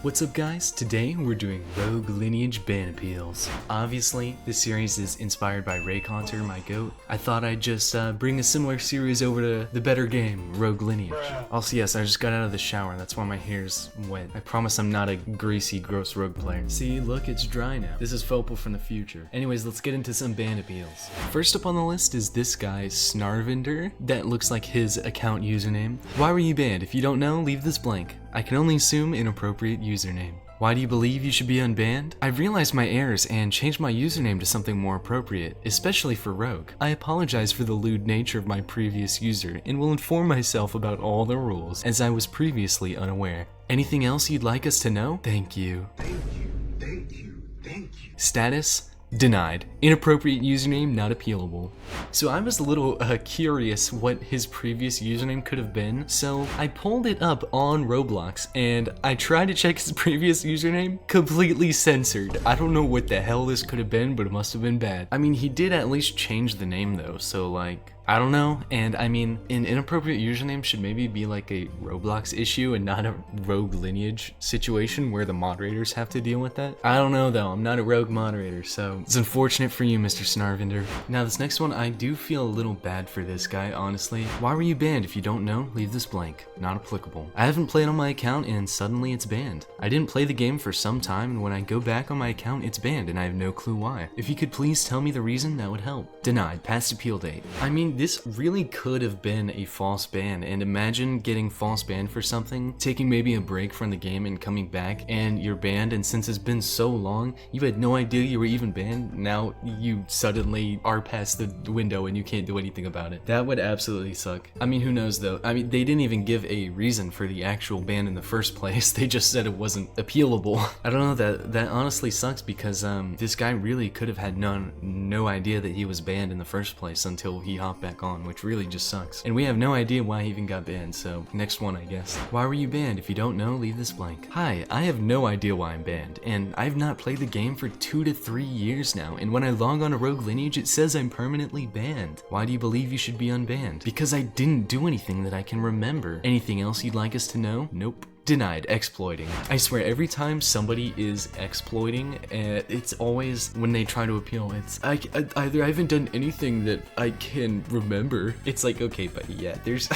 What's up guys? Today we're doing Rogue Lineage ban appeals. Obviously, this series is inspired by Rayconter, my goat. I thought I'd just bring a similar series over to the better game, Rogue Lineage. Also yes, I just got out of the shower, that's why my hair's wet. I promise I'm not a greasy, gross rogue player. See, look, it's dry now. This is Fopal from the future. Anyways, let's get into some ban appeals. First up on the list is this guy, Snarvinder. That looks like his account username. Why were you banned? If you don't know, leave this blank. I can only assume inappropriate username. Why do you believe you should be unbanned? I've realized my errors and changed my username to something more appropriate, especially for Rogue. I apologize for the lewd nature of my previous user and will inform myself about all the rules, as I was previously unaware. Anything else you'd like us to know? Thank you. Thank you, thank you, thank you. Status? Denied. Inappropriate username not appealable. So I was a little curious what his previous username could have been, so I pulled it up on Roblox and I tried to check his previous username. Completely censored. I don't know what the hell this could have been, but it must have been bad. I mean, he did at least change the name though, so like, I don't know, and I mean, an inappropriate username should maybe be like a Roblox issue and not a Rogue Lineage situation where the moderators have to deal with that. I don't know though, I'm not a Rogue moderator, so it's unfortunate for you, Mr. Snarvinder. Now this next one, I do feel a little bad for this guy, honestly. Why were you banned? If you don't know, leave this blank. Not applicable. I haven't played on my account and suddenly it's banned. I didn't play the game for some time and when I go back on my account, it's banned and I have no clue why. If you could please tell me the reason, that would help. Denied. Past appeal date. I mean, this really could have been a false ban, and imagine getting false banned for something, taking maybe a break from the game and coming back and you're banned, and since it's been so long, you had no idea you were even banned. Now you suddenly are past the window and you can't do anything about it. That would absolutely suck. I mean, who knows though? I mean, they didn't even give a reason for the actual ban in the first place. They just said it wasn't appealable. I don't know, that honestly sucks because this guy really could have had no idea that he was banned in the first place until he hopped back on, which really just sucks. And we have no idea why he even got banned, so next one I guess. Why were you banned? If you don't know, leave this blank. Hi, I have no idea why I'm banned, and I've not played the game for 2 to 3 years now, and when I log on to Rogue Lineage it says I'm permanently banned. Why do you believe you should be unbanned? Because I didn't do anything that I can remember. Anything else you'd like us to know? Nope. Denied. Exploiting. I swear every time somebody is exploiting, it's always when they try to appeal, it's either I haven't done anything that I can remember. It's like, okay, but yeah, there's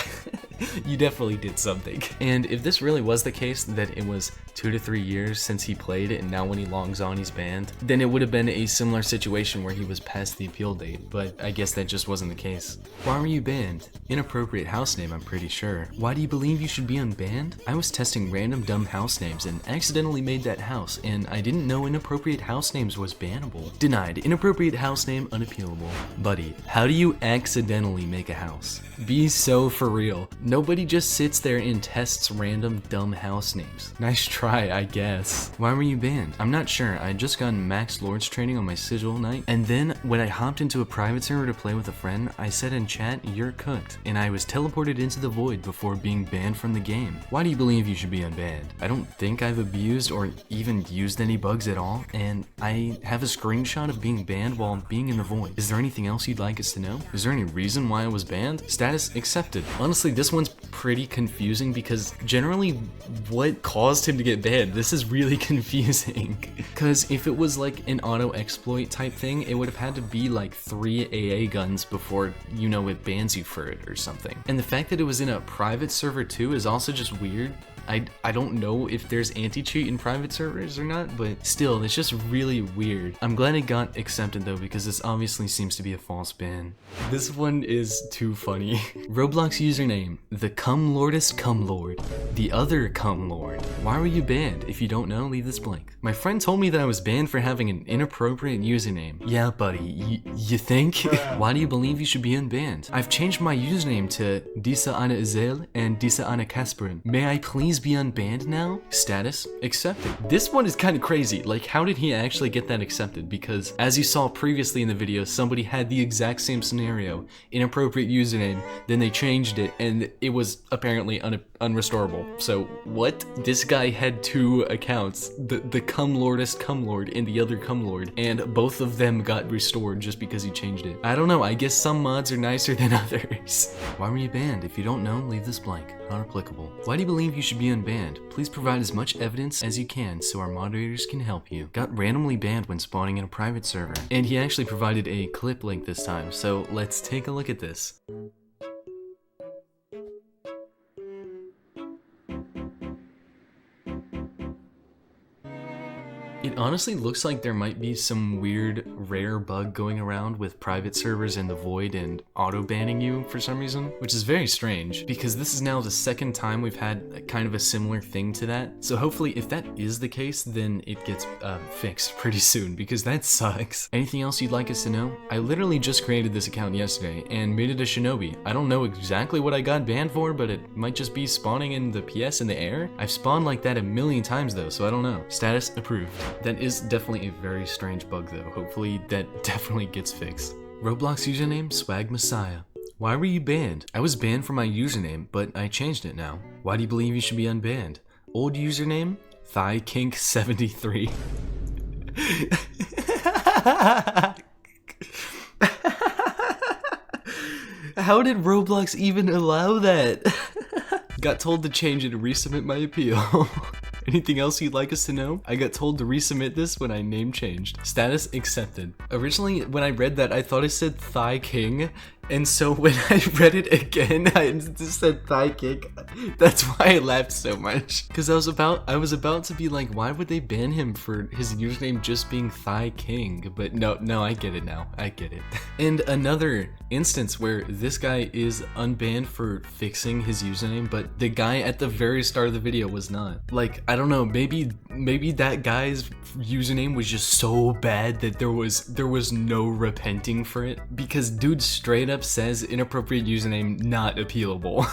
you definitely did something. And if this really was the case, that it was 2 to 3 years since he played it and now when he logs on he's banned, then it would have been a similar situation where he was past the appeal date, but I guess that just wasn't the case. Why were you banned? Inappropriate house name, I'm pretty sure. Why do you believe you should be unbanned? I was testing random dumb house names and accidentally made that house, and I didn't know inappropriate house names was bannable. Denied. Inappropriate house name unappealable. Buddy, how do you accidentally make a house? Be so for real. Nobody just sits there and tests random dumb house names. Nice try, I guess. Why were you banned? I'm not sure. I had just gotten max lords training on my sigil night, and then when I hopped into a private server to play with a friend, I said in chat, "You're cooked," and I was teleported into the void before being banned from the game. Why do you believe you should be unbanned? I don't think I've abused or even used any bugs at all, and I have a screenshot of being banned while being in the void. Is there anything else you'd like us to know? Is there any reason why I was banned? Status accepted. Honestly, this one's pretty confusing because generally what caused him to get banned? This is really confusing. Because if it was like an auto exploit type thing, it would have had to be like 3 AA guns before, you know, it bans you for it or something. And the fact that it was in a private server too is also just weird. I don't know if there's anti-cheat in private servers or not, but still, it's just really weird. I'm glad it got accepted though, because this obviously seems to be a false ban. This one is too funny. Roblox username, the Cumlordest Cumlord. The other Cumlord. Why were you banned? If you don't know, leave this blank. My friend told me that I was banned for having an inappropriate username. Yeah, buddy, you think? Why do you believe you should be unbanned? I've changed my username to Disa Ana Izel and Disa Ana Kasperin. May I please be unbanned now? Status accepted. This one is kind of crazy. Like, how did he actually get that accepted? Because as you saw previously in the video, somebody had the exact same scenario, inappropriate username, then they changed it and it was apparently unrestorable. So what? This guy had 2 accounts, the Cumlordest Cumlord and the other Cumlord, and both of them got restored just because he changed it. I don't know, I guess some mods are nicer than others. Why were you banned? If you don't know, leave this blank. Not applicable. Why do you believe you should should be unbanned. Please provide as much evidence as you can so our moderators can help you. Got randomly banned when spawning in a private server. And he actually provided a clip link this time, so let's take a look at this. It honestly looks like there might be some weird rare bug going around with private servers in the void and auto banning you for some reason, which is very strange because this is now the second time we've had kind of a similar thing to that. So hopefully if that is the case, then it gets fixed pretty soon because that sucks. Anything else you'd like us to know? I literally just created this account yesterday and made it a shinobi. I don't know exactly what I got banned for, but it might just be spawning in the PS in the air. I've spawned like that a million times though, so I don't know. Status approved. That is definitely a very strange bug though. Hopefully that definitely gets fixed. Roblox username Swag Messiah. Why were you banned? I was banned for my username, but I changed it now. Why do you believe you should be unbanned? Old username ThighKink73. How did Roblox even allow that? Got told to change it and resubmit my appeal. Anything else you'd like us to know? I got told to resubmit this when I name changed. Status accepted. Originally, when I read that, I thought it said Thigh King, and so when I read it again, I just said Thigh King. That's why I laughed so much. Because I was about to be like, why would they ban him for his username just being Thigh King? But no, I get it now. I get it. And another instance where this guy is unbanned for fixing his username, but the guy at the very start of the video was not. Like, I don't know, maybe that guy's username was just so bad that there was no repenting for it, because dude straight up says inappropriate username not appealable.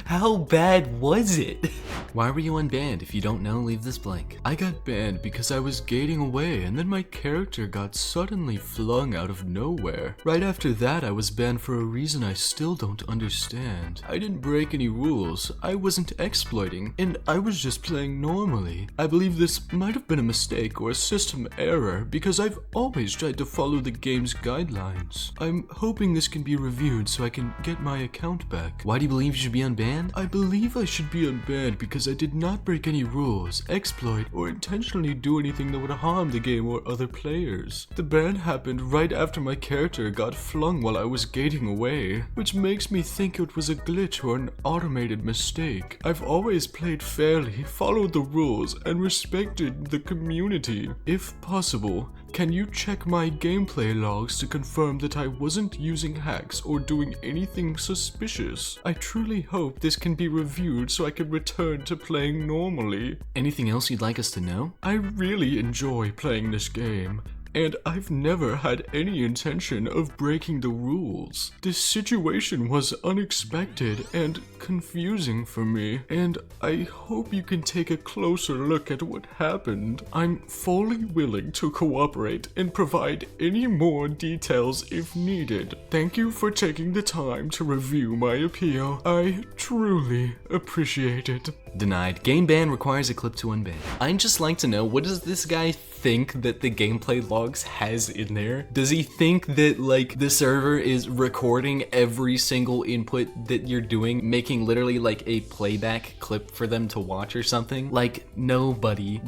How bad was it? Why were you unbanned? If you don't know, leave this blank. I got banned because I was gating away and then my character got suddenly flung out of nowhere. Right after that, I was banned for a reason I still don't understand. I didn't break any rules, I wasn't exploiting, and I was just playing normally. I believe this might have been a mistake or a system error because I've always tried to follow the game's guidelines. I'm hoping this can be reviewed so I can get my account back. Why do you believe you should be unbanned? I believe I should be unbanned because I did not break any rules, exploit, or intentionally do anything that would harm the game or other players. The ban happened right after my character got flung while I was gating away, which makes me think it was a glitch or an automated mistake. I've always played fairly, followed the rules, and respected the community. If possible, can you check my gameplay logs to confirm that I wasn't using hacks or doing anything suspicious? I truly hope this can be reviewed so I can return to playing normally. Anything else you'd like us to know? I really enjoy playing this game, and I've never had any intention of breaking the rules. This situation was unexpected and confusing for me, and I hope you can take a closer look at what happened. I'm fully willing to cooperate and provide any more details if needed. Thank you for taking the time to review my appeal. I truly appreciate it. Denied. Game ban requires a clip to unban. I'd just like to know, what does this guy think that the gameplay logs has in there? Does he think that like the server is recording every single input that you're doing, making literally like a playback clip for them to watch or something? Like, nobody.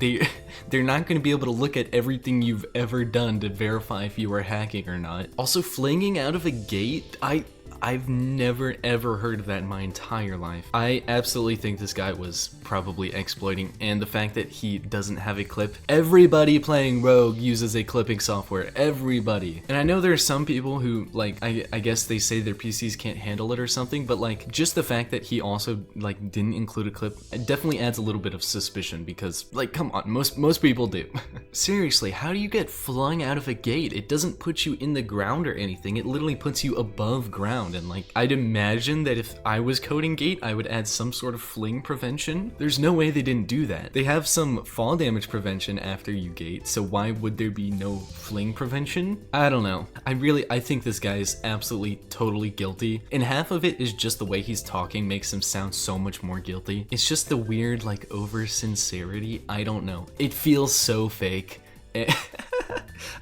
They're not going to be able to look at everything you've ever done to verify if you are hacking or not. Also, flinging out of a gate, I've never ever heard of that in my entire life. I absolutely think this guy was probably exploiting, and the fact that he doesn't have a clip. Everybody playing Rogue uses a clipping software, everybody. And I know there are some people who, like, I guess they say their PCs can't handle it or something, but like, just the fact that he also like didn't include a clip, it definitely adds a little bit of suspicion because, like, come on, most people do. Seriously, how do you get flung out of a gate? It doesn't put you in the ground or anything, it literally puts you above ground. And like, I'd imagine that if I was coding gate, I would add some sort of fling prevention. There's no way they didn't do that. They have some fall damage prevention after you gate, so why would there be no fling prevention? I don't know. I think this guy is absolutely totally guilty, and half of it is just the way he's talking makes him sound so much more guilty. It's just the weird like over sincerity. I don't know. It feels so fake.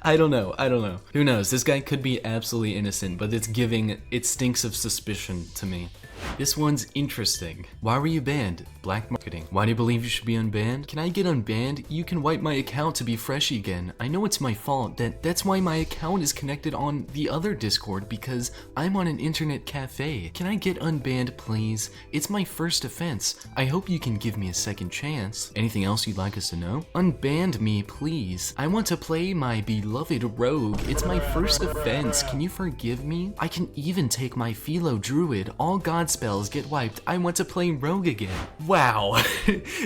I don't know. Who knows? This guy could be absolutely innocent, but it stinks of suspicion to me. This one's interesting. Why were you banned? Black marketing. Why do you believe you should be unbanned? Can I get unbanned? You can wipe my account to be fresh again. I know it's my fault. That's why my account is connected on the other Discord, because I'm on an internet cafe. Can I get unbanned, please? It's my first offense. I hope you can give me a second chance. Anything else you'd like us to know? Unbanned me, please. I want to play my beloved rogue. It's my first offense. Can you forgive me? I can even take my Philo Druid. All god spells get wiped. I want to play rogue again. Wow.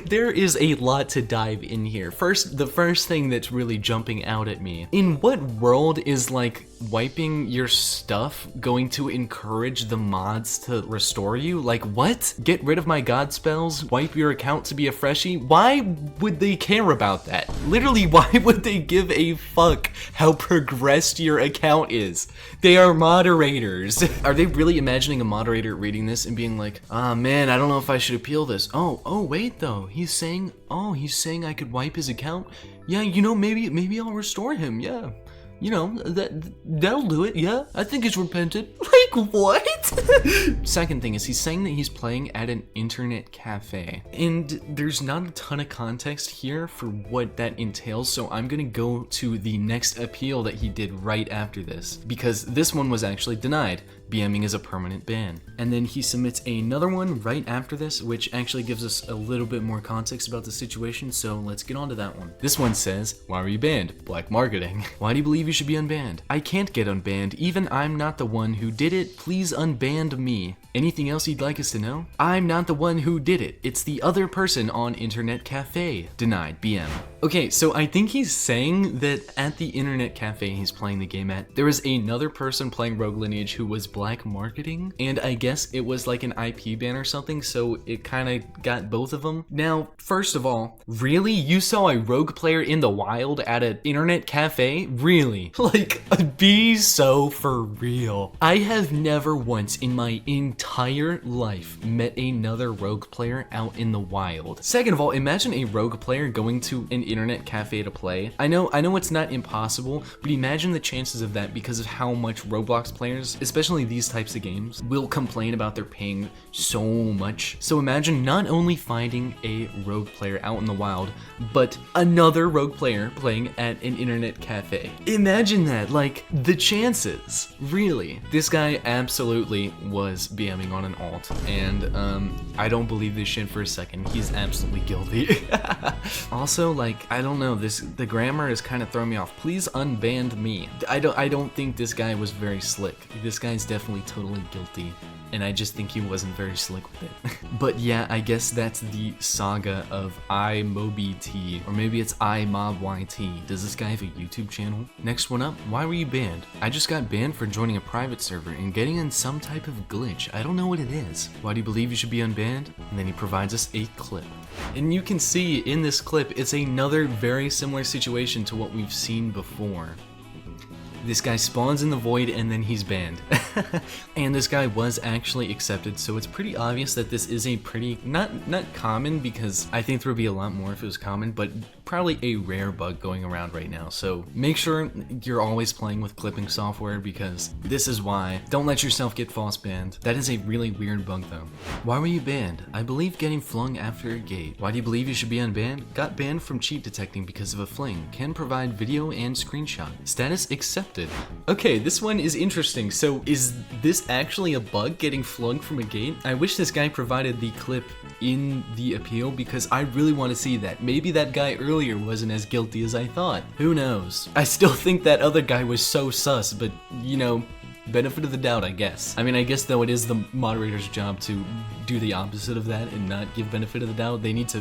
There is a lot to dive in here. The first thing that's really jumping out at me. In what world is like wiping your stuff going to encourage the mods to restore you? Like what? Get rid of my god spells? Wipe your account to be a freshie? Why would they care about that? Literally, why would they give a fuck how progressed your account is? They are moderators. Are they really imagining a moderator reading this and being like, ah man, I don't know if I should appeal this. Oh wait though, he's saying I could wipe his account? Yeah, you know, maybe I'll restore him, yeah. You know, that'll do it, yeah? I think he's repented. Like, what? Second thing is he's saying that he's playing at an internet cafe. And there's not a ton of context here for what that entails, so I'm gonna go to the next appeal that he did right after this, because this one was actually denied. BMing is a permanent ban. And then he submits another one right after this, which actually gives us a little bit more context about the situation, so let's get on to that one. This one says, why were you banned? Black marketing. Why do you believe you should be unbanned? I can't get unbanned, even I'm not the one who did it. Please unban me. Anything else you'd like us to know? I'm not the one who did it. It's the other person on internet cafe. Denied, BM. Okay, so I think he's saying that at the internet cafe he's playing the game at, there was another person playing Rogue Lineage who was black marketing, and I guess it was like an IP ban or something, so it kind of got both of them. Now, first of all, really? You saw a rogue player in the wild at an internet cafe? Really? Like, be so for real. I have never once in my entire life met another rogue player out in the wild. Second of all, imagine a rogue player going to an internet cafe to play. I know it's not impossible, but imagine the chances of that because of how much Roblox players, especially these types of games, will complain about their paying so much. So imagine not only finding a rogue player out in the wild, but another rogue player playing at an internet cafe. Imagine that, like, the chances, really. This guy absolutely was BMing on an alt, and I don't believe this shit for a second. He's absolutely guilty. Also, like, I don't know, the grammar is kind of throwing me off. Please unban me. I don't think this guy was very slick. This guy's definitely totally guilty, and I just think he wasn't very slick with it. But yeah, I guess that's the saga of iMobyT, or maybe it's iMobYT. Does this guy have a YouTube channel? Next one up, why were you banned? I just got banned for joining a private server and getting in some type of glitch. I don't know what it is. Why do you believe you should be unbanned? And then he provides us a clip. And you can see in this clip, it's another very similar situation to what we've seen before. This guy spawns in the void and then he's banned. And this guy was actually accepted, so it's pretty obvious that this is a pretty, not common, because I think there would be a lot more if it was common, but probably a rare bug going around right now. So make sure you're always playing with clipping software, because this is why. Don't let yourself get false banned. That is a really weird bug though. Why were you banned? I believe getting flung after a gate. Why do you believe you should be unbanned? Got banned from cheat detecting because of a fling. Can provide video and screenshot. Status accepted. Okay, this one is interesting. So is this actually a bug, getting flung from a gate? I wish this guy provided the clip in the appeal, because I really want to see that. Maybe that guy earlier wasn't as guilty as I thought. Who knows? I still think that other guy was so sus, but you know, benefit of the doubt, I guess. I mean, I guess though it is the moderator's job to do the opposite of that and not give benefit of the doubt. They need to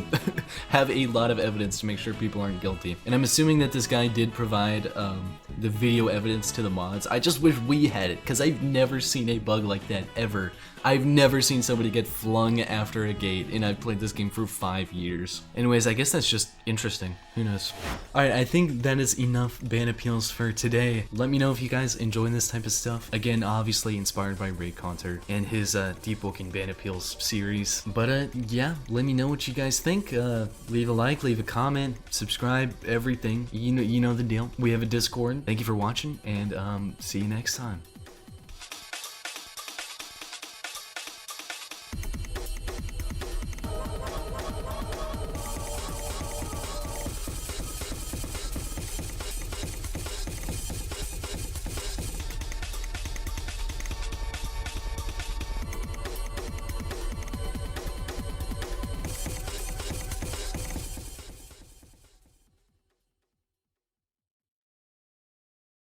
have a lot of evidence to make sure people aren't guilty. And I'm assuming that this guy did provide the video evidence to the mods. I just wish we had it, because I've never seen a bug like that ever. I've never seen somebody get flung after a gate, and I've played this game for 5 years. Anyways, I guess that's just interesting. Who knows? Alright, I think that is enough ban appeals for today. Let me know if you guys enjoy this type of stuff. Again, obviously inspired by Ray Conter and his Deep Woking ban appeals series. But yeah, let me know what you guys think. Leave a like, leave a comment, subscribe, everything. You know the deal. We have a Discord. Thank you for watching, and see you next time.